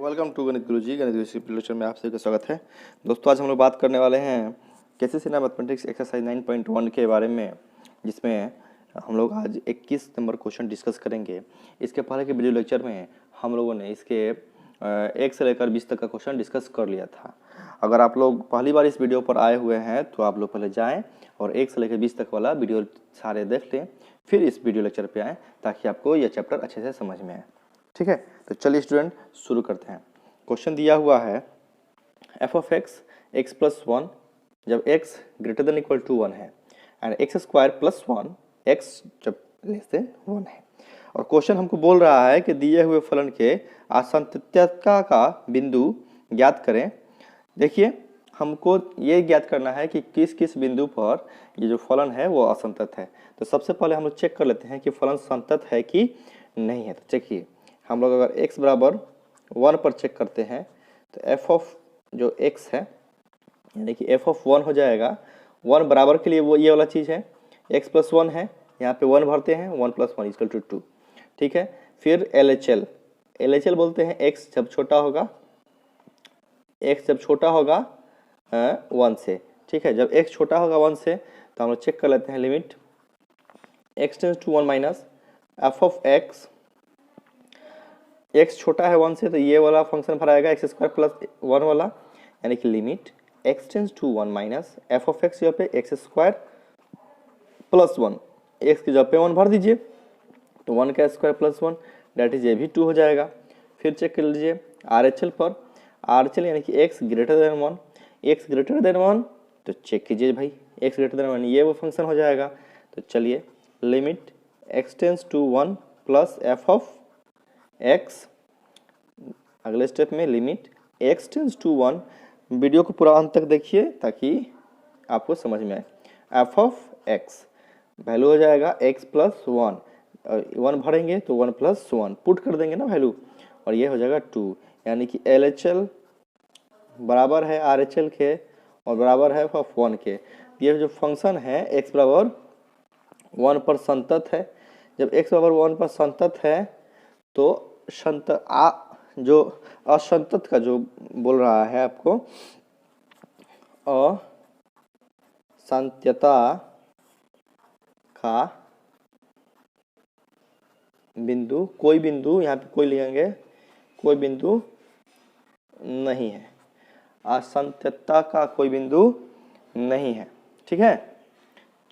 Welcome to गणित गुरुजी। गणित गुरुजी lecture में आप सभी का स्वागत है। दोस्तों, आज हम लोग बात करने वाले हैं केसीसी मैथमेटिक्स एक्सरसाइज 9.1 के बारे में, जिसमें हम लोग आज 21 नंबर क्वेश्चन डिस्कस करेंगे। इसके पहले के वीडियो लेक्चर में हम लोगों ने इसके 1 से लेकर 20 तक का क्वेश्चन डिस्कस कर लिया था। अगर आप लोग पहली बार इस वीडियो पर आए हुए हैं तो आप लोग पहले जाएँ और 1 से लेकर 20 तक वाला वीडियो सारे देख लें, फिर इस वीडियो लेक्चर पर आएँ ताकि आपको यह चैप्टर अच्छे से समझ में आए। ठीक है, तो चलिए स्टूडेंट शुरू करते हैं। क्वेश्चन दिया हुआ है f ऑफ x प्लस 1 जब x greater than equal to 1 है and x square plus 1 x जब लेस देन 1 है। और क्वेश्चन हमको बोल रहा है कि दिए हुए फलन के असंतत्यता का बिंदु ज्ञात करें। देखिए, हमको ये ज्ञात करना है कि किस किस बिंदु पर ये जो फलन है वो असंतत है। तो सबसे पहले हम लोग चेक कर लेते हैं कि फलन संतत है कि नहीं है। तो चेकिए, हम लोग अगर x बराबर 1 पर चेक करते हैं तो f ऑफ जो x है यानी कि f ऑफ 1 हो जाएगा। 1 बराबर के लिए वो ये वाला चीज़ है, x प्लस 1 है, यहाँ पे 1 भरते हैं, 1 प्लस 1 इक्वल टू 2। ठीक है, फिर LHL बोलते हैं x जब छोटा होगा 1 से। ठीक है, जब x छोटा होगा 1 से तो हम लोग चेक कर लेते हैं limit x tends to 1 minus f of x छोटा है 1 से तो ये वाला फंक्शन भराएगा x स्क्वायर प्लस 1 वाला, यानी कि limit x tends to 1 minus f of x यहाँ पे x स्क्वायर प्लस 1, x की जगह पे 1 भर दीजिए तो 1 का स्क्वायर प्लस 1 डेट इज ये भी 2 हो जाएगा। फिर चेक कर लीजिए RHL पर, RHL यानी कि x ग्रेटर देन 1 तो चेक कीजिए भाई x ग्रेटर देन 1 ये वो फंक्शन हो जाएगा। तो चलिए limit x tends to 1 plus f of x, अगले स्टेप में limit x tends to 1। Video को पूरा अंत तक देखिए ताकि आपको समझ में आए। f ऑफ x वैल्यू हो जाएगा x प्लस 1, 1 भरेंगे तो 1 प्लस 1 पुट कर देंगे ना वैल्यू, और ये हो जाएगा 2, यानी कि LHL बराबर है RHL के और बराबर है f ऑफ 1 के। ये जो फंक्शन है x बराबर 1 पर संतत है। जब x बराबर 1 पर संतत है तो जो असंतत का जो बोल रहा है आपको, असंतत्यता का बिंदु, कोई बिंदु यहाँ पे कोई लेंगे, कोई बिंदु नहीं है, असंतत्यता का कोई बिंदु नहीं है। ठीक है,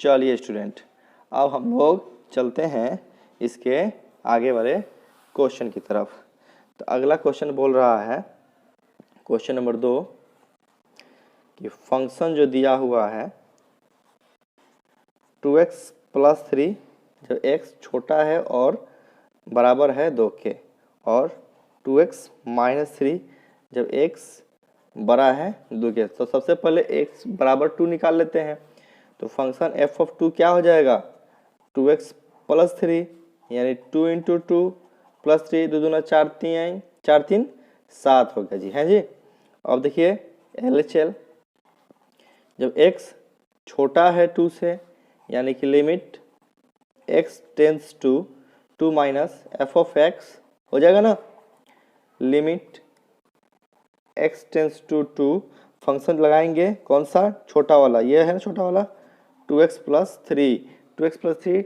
चलिए स्टूडेंट अब हम लोग चलते हैं इसके आगे वाले क्वेश्चन की तरफ। तो अगला क्वेश्चन बोल रहा है क्वेश्चन नंबर 2 कि फंक्शन जो दिया हुआ है 2x प्लस 3 जब x छोटा है और बराबर है 2 के, और 2x माइनस 3 जब x बड़ा है 2 के। तो सबसे पहले x बराबर 2 निकाल लेते हैं। तो फंक्शन f ऑफ 2 क्या हो जाएगा, 2x प्लस 3 यानी 2 इंटू 2 प्लस 3, 2 दूना 4 3 7 हो गया जी। है जी। अब देखिए LHL जब x छोटा है 2 से यानी कि limit x tends to 2 minus f of x हो जाएगा ना, limit x tends to 2 function लगाएंगे कौन सा, छोटा वाला, ये है ना छोटा वाला 2x plus 3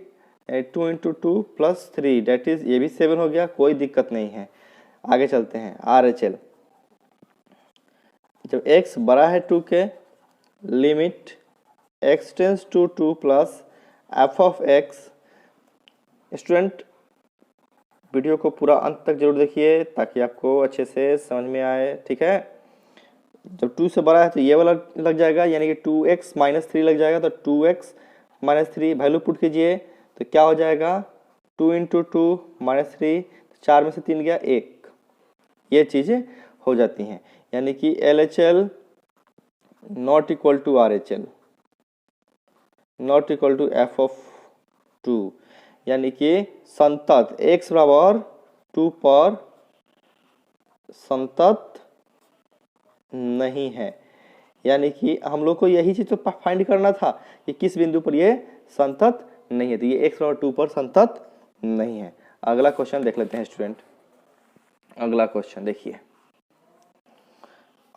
2 into 2 plus 3 that is ये भी 7 हो गया, कोई दिक्कत नहीं है। आगे चलते हैं RHL जब x बड़ा है 2 के, limit x tends to 2 plus f of x। Student video को पूरा अंत तक जरूर देखिए ताकि आपको अच्छे से समझ में आए। ठीक है, जब 2 से बड़ा है तो ये वाला लग जाएगा यानी कि 2x माइनस 3 लग जाएगा। तो 2x माइनस 3 वैल्यू पुट कीजिए तो क्या हो जाएगा, 2 इंटू 2 माइनस 3, 4 में से 3 गया 1, ये चीज़ें हो जाती हैं। यानी कि LHL not equal to RHL not equal to f of 2, यानी कि संतत x बराबर 2 पर संतत नहीं है। यानी कि हम लोग को यही चीज़ तो फाइंड करना था कि किस बिंदु पर ये संतत नहीं है। तो ये x बराबर 2 पर संतत नहीं है। अगला क्वेश्चन देख लेते हैं स्टूडेंट। अगला क्वेश्चन देखिए,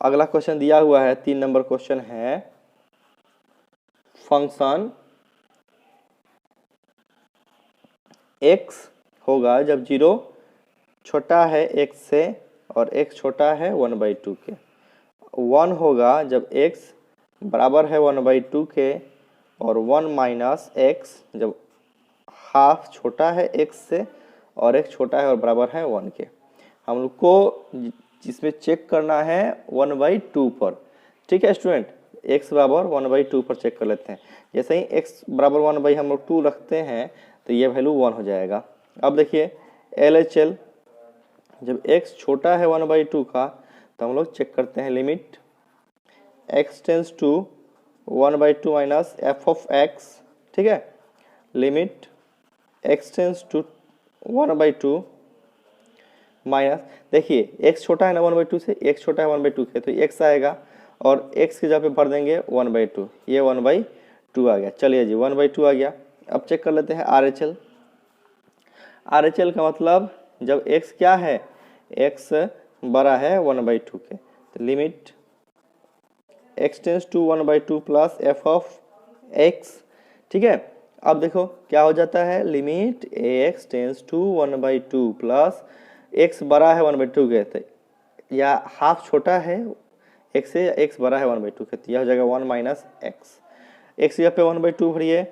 अगला क्वेश्चन दिया हुआ है 3 नंबर क्वेश्चन है, फंक्शन x होगा जब 0 छोटा है x से और x छोटा है 1/2 के, 1 होगा जब x बराबर है 1/2 के, और 1 माइनस x जब हाफ छोटा है x से और x छोटा है और बराबर है 1 के। हम लोग को जिसमें चेक करना है 1/2 पर, ठीक है स्टूडेंट, x बराबर 1/2 पर चेक कर लेते हैं। जैसे ही x बराबर 1 हम लोग 2 रखते हैं तो ये वैल्यू 1 हो जाएगा। अब देखिए LHL, जब x छोटा है 1/2 का तो हम लोग चेक करते हैं limit x tends to 1/2 minus f of x, ठीक है, limit x tends to 1/2 minus, देखिए x छोटा है ना 1/2 से, x छोटा है 1/2 के तो x आएगा और x की जगह पे भर देंगे 1/2, ये 1/2 आ गया। चलिए जी 1/2 आ गया। अब चेक कर लेते हैं RHL। RHL का मतलब जब x क्या है, x बड़ा है 1/2 के तो limit x tends to 1/2 plus f of x, ठीक है। अब देखो क्या हो जाता है, limit ax tends to 1/2 plus x बड़ा है 1/2 के तो या हाफ छोटा है x से, x बड़ा है 1/2 के तो यह हो जाएगा 1 माइनस x, x यहाँ पे 1/2 भरिए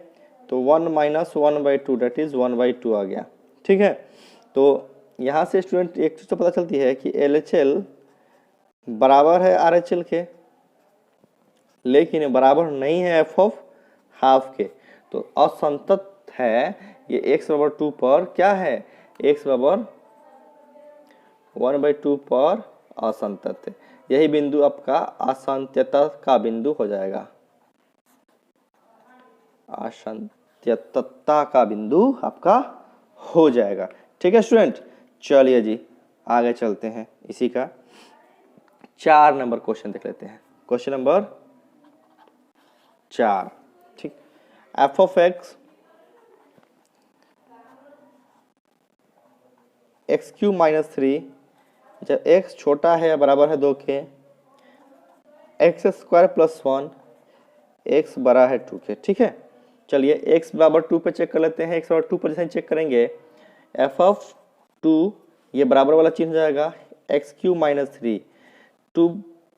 तो 1 माइनस 1/2 डेट इज 1/2 आ गया, ठीक है। तो यहाँ से स्टूडेंट एक चीज़ तो पता चलती है कि LHL बराबर है RHL के, लेकिन बराबर नहीं है f ऑफ हाफ के, तो असंतत है ये x बराबर 2 पर, क्या है, x बराबर 1/2 पर असंतत है। यही बिंदु आपका असंत्यता का बिंदु हो जाएगा, असंत्यतता का बिंदु आपका हो जाएगा, ठीक है स्टूडेंट। चलिए जी आगे चलते हैं, इसी का 4 नंबर क्वेश्चन देख लेते हैं। क्वेश्चन नंबर 4, ठीक, f ऑफ x³ माइनस 3 जब x छोटा है या बराबर है 2 के, x² प्लस 1 x बड़ा है 2 के, ठीक है। चलिए x बराबर 2 पे चेक कर लेते हैं। x बराबर 2 पर जैसे चेक करेंगे f ऑफ 2 ये बराबर वाला चिन्ह हो जाएगा, x³ माइनस 3, 2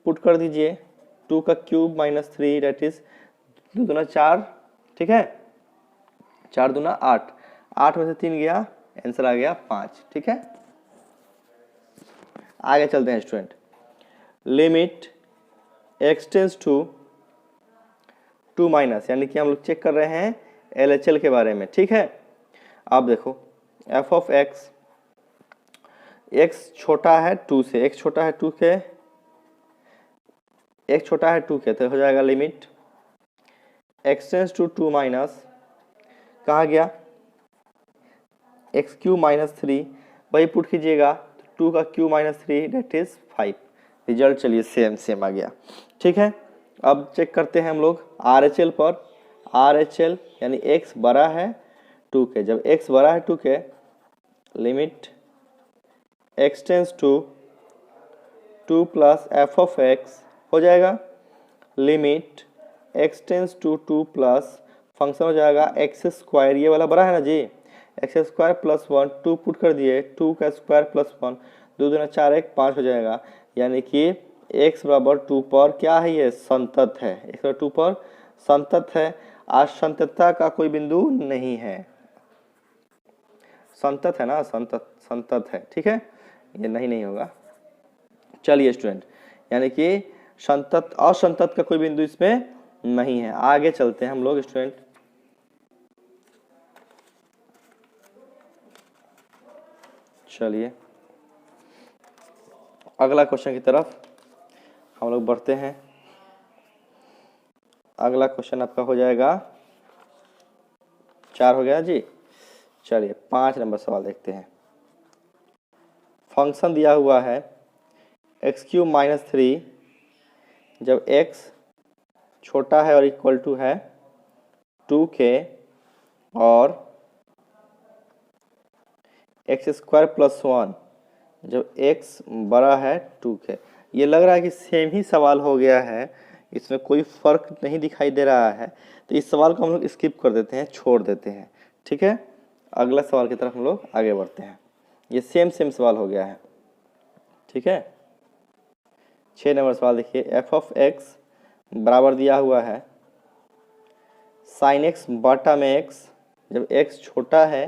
पुट कर दीजिए, 2 का क्यूब माइनस 3 डेट इज 2 दूना 4, ठीक है, 4 दूना 8, 8 में से 3 गया, आंसर आ गया 5, ठीक है। आगे चलते हैं student, limit x tends to 2 minus, यानी कि हम लोग चेक कर रहे हैं LHL के बारे में, ठीक है। अब देखो f ऑफ x छोटा है 2 से, x छोटा है 2 के, x छोटा है 2 के तो हो जाएगा limit x tends to 2 minus, कहा गया x³ माइनस 3, वही पुट कीजिएगा, 2 का cube minus 3 that is 5, result चलिए सेम आ गया, ठीक है। अब चेक करते हैं हम लोग RHL पर। RHL यानी x बड़ा है 2 के, जब x बड़ा है 2 के limit x tends to 2 plus f of x हो जाएगा, limit x tends to 2 plus function हो जाएगा x², ये वाला बड़ा है ना जी, x² प्लस 1, 2 पुट कर दिए, 2 का स्क्वायर प्लस 1, 2 दूना 4, 1 5 हो जाएगा, यानी कि x बराबर 2 पर क्या है, ये संतत है, x बराबर 2 पर संतत है। असंततता का कोई बिंदु नहीं है, संतत है ना, संतत है, ठीक है, ये नहीं होगा। चलिए स्टूडेंट, यानी कि संतत असंतत का कोई बिंदु इसमें नहीं है। आगे चलते हैं हम लोग स्टूडेंट, चलिए अगला क्वेश्चन की तरफ हम लोग बढ़ते हैं। अगला क्वेश्चन आपका हो जाएगा 4 हो गया जी। चलिए 5 नंबर सवाल देखते हैं। फंक्शन दिया हुआ है x³ माइनस 3 जब x छोटा है और इक्वल टू है 2 के और x² प्लस 1 जब x बड़ा है 2 के, ये लग रहा है कि सेम ही सवाल हो गया है, इसमें कोई फर्क नहीं दिखाई दे रहा है, तो इस सवाल को हम लोग स्किप कर देते हैं, छोड़ देते हैं। ठीक है, अगला सवाल की तरफ हम लोग आगे बढ़ते हैं। ये सेम सवाल हो गया है। ठीक है, 6 नंबर सवाल देखिए, एफ ऑफ एक्स बराबर दिया हुआ है साइन एक्स बटा में एक्स जब एक्स छोटा है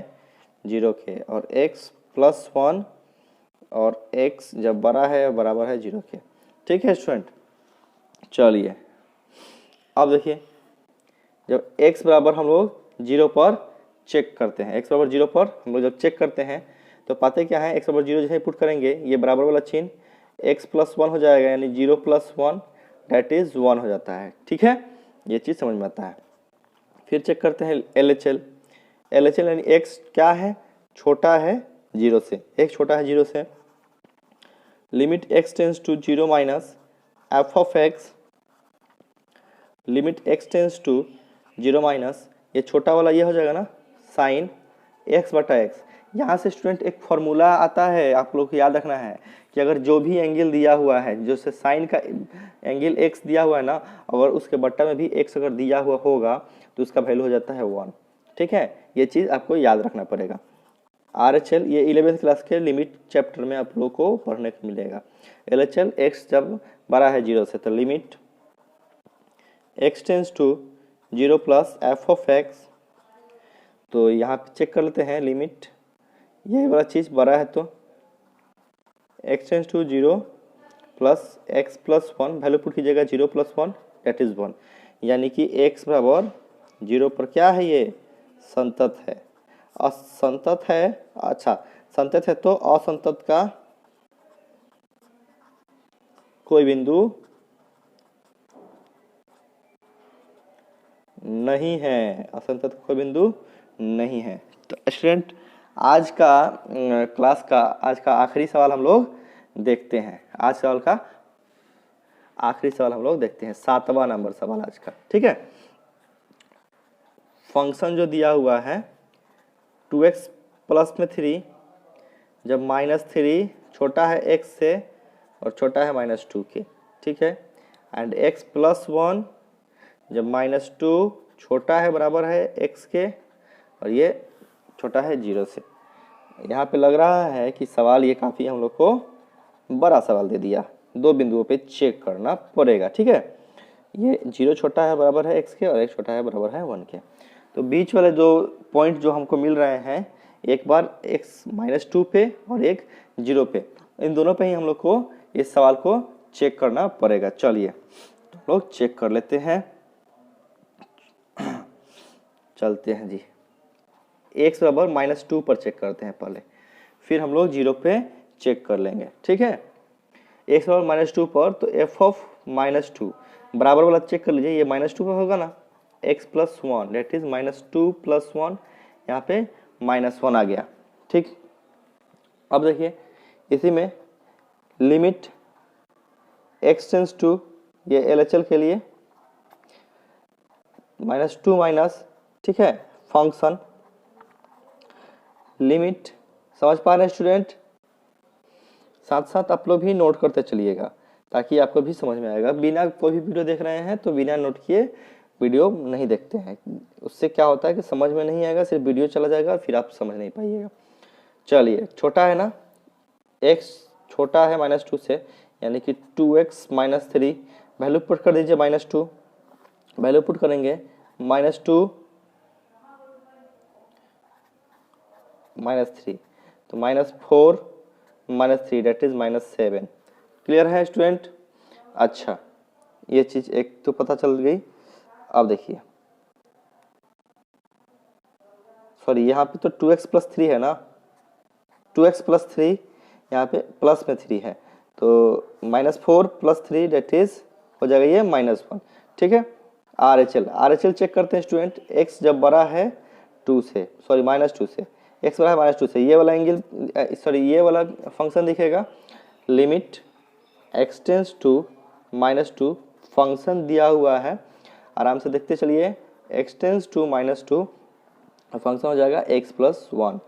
0 के, और एक्स प्लस 1 और एक्स जब बड़ा है बराबर है 0 के। ठीक है स्टूडेंट, चलिए अब देखिए, जब x बराबर हम लोग 0 पर चेक करते हैं, x बराबर 0 पर हम लोग जब चेक करते हैं तो पाते क्या है, x बराबर 0 जैसे पुट करेंगे ये बराबर वाला चिन्ह x प्लस 1 हो जाएगा, यानी 0 प्लस 1 डेट इज 1 हो जाता है। ठीक है, ये चीज़ समझ में आता है। फिर चेक करते हैं LHL यानी x क्या है, छोटा है 0 से, x छोटा है 0 से, limit x tends to 0 minus f of x, limit x tends to 0 minus, ये छोटा वाला ये हो जाएगा ना साइन x बटा एक्स। यहाँ से स्टूडेंट एक फॉर्मूला आता है, आप लोग को याद रखना है कि अगर जो भी एंगल दिया हुआ है, जो से साइन का एंगल x दिया हुआ है ना, अगर उसके बट्टा में भी x अगर दिया हुआ होगा तो उसका वैल्यू हो जाता है 1। ठीक है, ये चीज़ आपको याद रखना पड़ेगा। RHL ये 11th क्लास के लिमिट चैप्टर में आप लोग को पढ़ने को मिलेगा। LHL x जब बड़ा है 0 से, तो limit x tends to 0 plus f of x, तो यहाँ पे चेक कर लेते हैं लिमिट, यही वाला चीज़ बड़ा है तो x tends to 0 plus x plus 1, value put कीजिएगा 0 प्लस 1 डेट इज 1, यानी कि x बराबर 0 पर क्या है, ये संतत है। असंतत है, अच्छा संतत है तो असंतत का कोई बिंदु नहीं है, असंतत का कोई बिंदु नहीं है। तो स्टूडेंट आज का क्लास का आज का आखिरी सवाल हम लोग देखते हैं, आज सवाल का आखिरी सवाल हम लोग देखते हैं, 7वां नंबर सवाल आज का। ठीक है, फंक्शन जो दिया हुआ है 2x प्लस में 3 जब -3 छोटा है x से और छोटा है -2 के। ठीक है, एंड x प्लस 1 जब -2 छोटा है बराबर है x के और ये छोटा है 0 से। यहाँ पे लग रहा है कि सवाल ये काफ़ी हम लोग को बड़ा सवाल दे दिया, 2 बिंदुओं पे चेक करना पड़ेगा। ठीक है, ये 0 छोटा है बराबर है x के और x छोटा है बराबर है 1 के, तो बीच वाले जो पॉइंट जो हमको मिल रहे हैं, एक बार x -2 पे और एक 0 पे, इन दोनों पे ही हम लोग को इस सवाल को चेक करना पड़ेगा। चलिए तो हम लोग चेक कर लेते हैं, चलते हैं जी। x बराबर -2 पर चेक करते हैं पहले, फिर हम लोग 0 पे चेक कर लेंगे। ठीक है, x बराबर -2 पर, तो f ऑफ -2 बराबर वाला चेक कर लीजिए, ये -2 पर होगा ना, x plus 1 that is -2 plus 1, यहाँ पे -1 आ गया। ठीक, अब देखिए इसी में लिमिट x टेंस टू, ये LHL के लिए -2 माइनस, ठीक है, फंक्शन लिमिट, समझ पा रहे हैं स्टूडेंट? साथ साथ आप लोग भी नोट करते चलिएगा ताकि आपको भी समझ में आएगा। बिना कोई भी वीडियो देख रहे हैं तो बिना नोट किए वीडियो नहीं देखते हैं, उससे क्या होता है कि समझ में नहीं आएगा, सिर्फ वीडियो चला जाएगा और फिर आप समझ नहीं पाइएगा। चलिए, छोटा है ना, x छोटा है -2 से, यानी कि 2x - 3, वैल्यू पुट कर दीजिए -2, वैल्यू पुट करेंगे -2 -3, तो -4 -3 डेट इज -7। क्लियर है स्टूडेंट? अच्छा, ये चीज़ एक तो पता चल गई। अब देखिए, सॉरी यहाँ पे तो 2x + 3 है ना, 2x + 3 यहाँ पे प्लस में 3 है, तो -4 + 3 डेट इज हो जाएगा ये -1। ठीक है, RHL चेक करते हैं स्टूडेंट। x जब बड़ा है 2 से, सॉरी -2 से, x बड़ा है -2 से, ये वाला एंगल, सॉरी ये वाला फंक्शन दिखेगा, limit x tends to -2, function दिया हुआ है, आराम से देखते चलिए, x टेंस टू -2, फंक्शन हो जाएगा x + 1।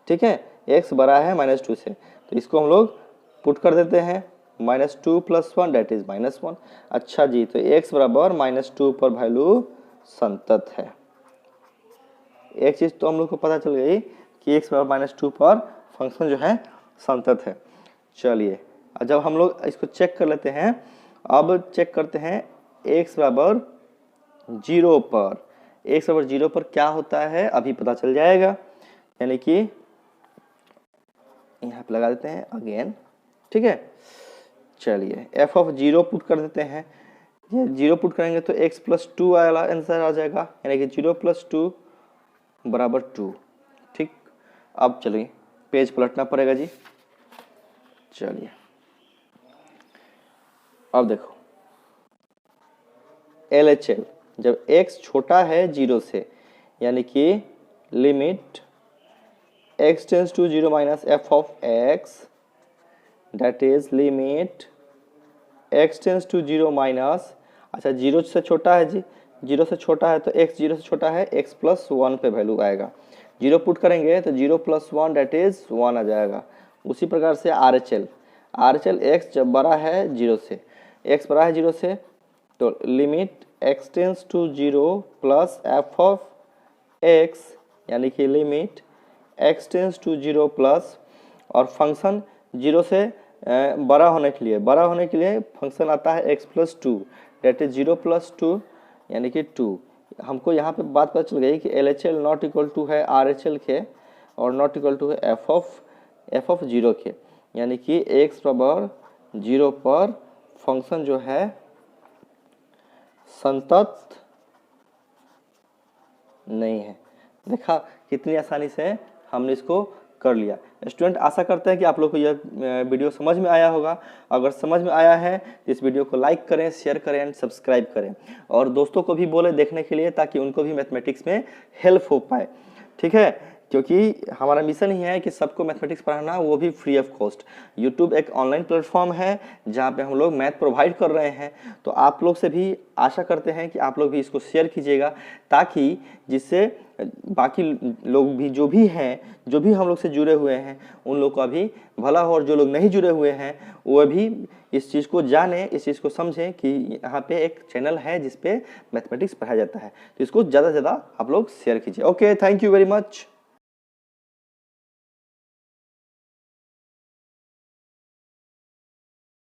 ठीक है, x बड़ा है -2 से, तो इसको हम लोग पुट कर देते हैं -2 + 1 दैट इज -1। अच्छा जी, तो x बराबर -2 पर वैल्यू संतत है। एक चीज तो हम लोग को पता चल गई कि x बराबर -2 पर फंक्शन जो है संतत है। चलिए जब हम लोग इसको चेक कर लेते हैं, अब चेक करते हैं x बराबर 0 पर। x बराबर 0 पर क्या होता है अभी पता चल जाएगा, यानी कि यहाँ पे लगा देते हैं अगेन, ठीक है। चलिए f ऑफ 0 पुट कर देते हैं, ये 0 पुट करेंगे तो x + 2 वाला आंसर आ जाएगा, यानी कि 0 + 2 बराबर 2। ठीक, अब चलिए पेज पलटना पड़ेगा जी। चलिए अब देखो LHL जब x छोटा है 0 से, यानी कि limit x tends to 0 minus f of x, that is limit x tends to 0 minus, अच्छा 0 से छोटा है जी, 0 से छोटा है तो x 0 से छोटा है, x + 1 पे वैल्यू आएगा। 0 पुट करेंगे तो 0 + 1 दैट इज 1 आ जाएगा। उसी प्रकार से RHL x जब बड़ा है 0 से, x बड़ा है 0 से तो limit x tends to 0 plus f of x, यानी कि limit x tends to 0 plus, और फंक्शन 0 से बड़ा होने के लिए फंक्शन आता है x + 2 दैट इज 0 + 2 यानी कि 2। हमको यहाँ पे बात पता चल गई कि LHL नॉट इक्वल टू है RHL के और नॉट इक्वल टू है f ऑफ 0 के, यानी कि x बराबर 0 पर फंक्शन जो है संतत नहीं है। देखा कितनी आसानी से हमने इसको कर लिया। स्टूडेंट आशा करते हैं कि आप लोग को यह वीडियो समझ में आया होगा। अगर समझ में आया है तो इस वीडियो को लाइक करें, शेयर करें एंड सब्सक्राइब करें, और दोस्तों को भी बोले देखने के लिए, ताकि उनको भी मैथमेटिक्स में हेल्प हो पाए, ठीक है। क्योंकि हमारा मिशन ही है कि सबको मैथमेटिक्स पढ़ाना, वो भी फ्री ऑफ कॉस्ट। यूट्यूब एक ऑनलाइन प्लेटफॉर्म है जहाँ पे हम लोग मैथ प्रोवाइड कर रहे हैं, तो आप लोग से भी आशा करते हैं कि आप लोग भी इसको शेयर कीजिएगा, ताकि जिससे बाकी लोग भी जो भी हम लोग से जुड़े हुए हैं उन लोग का भी भला हो, और जो लोग नहीं जुड़े हुए हैं वो भी इस चीज़ को जाने, इस चीज़ को समझें कि यहाँ पे एक चैनल है जिस पे मैथमेटिक्स पढ़ाया जाता है। तो इसको ज़्यादा से ज़्यादा आप लोग शेयर कीजिए। Okay, thank you very much.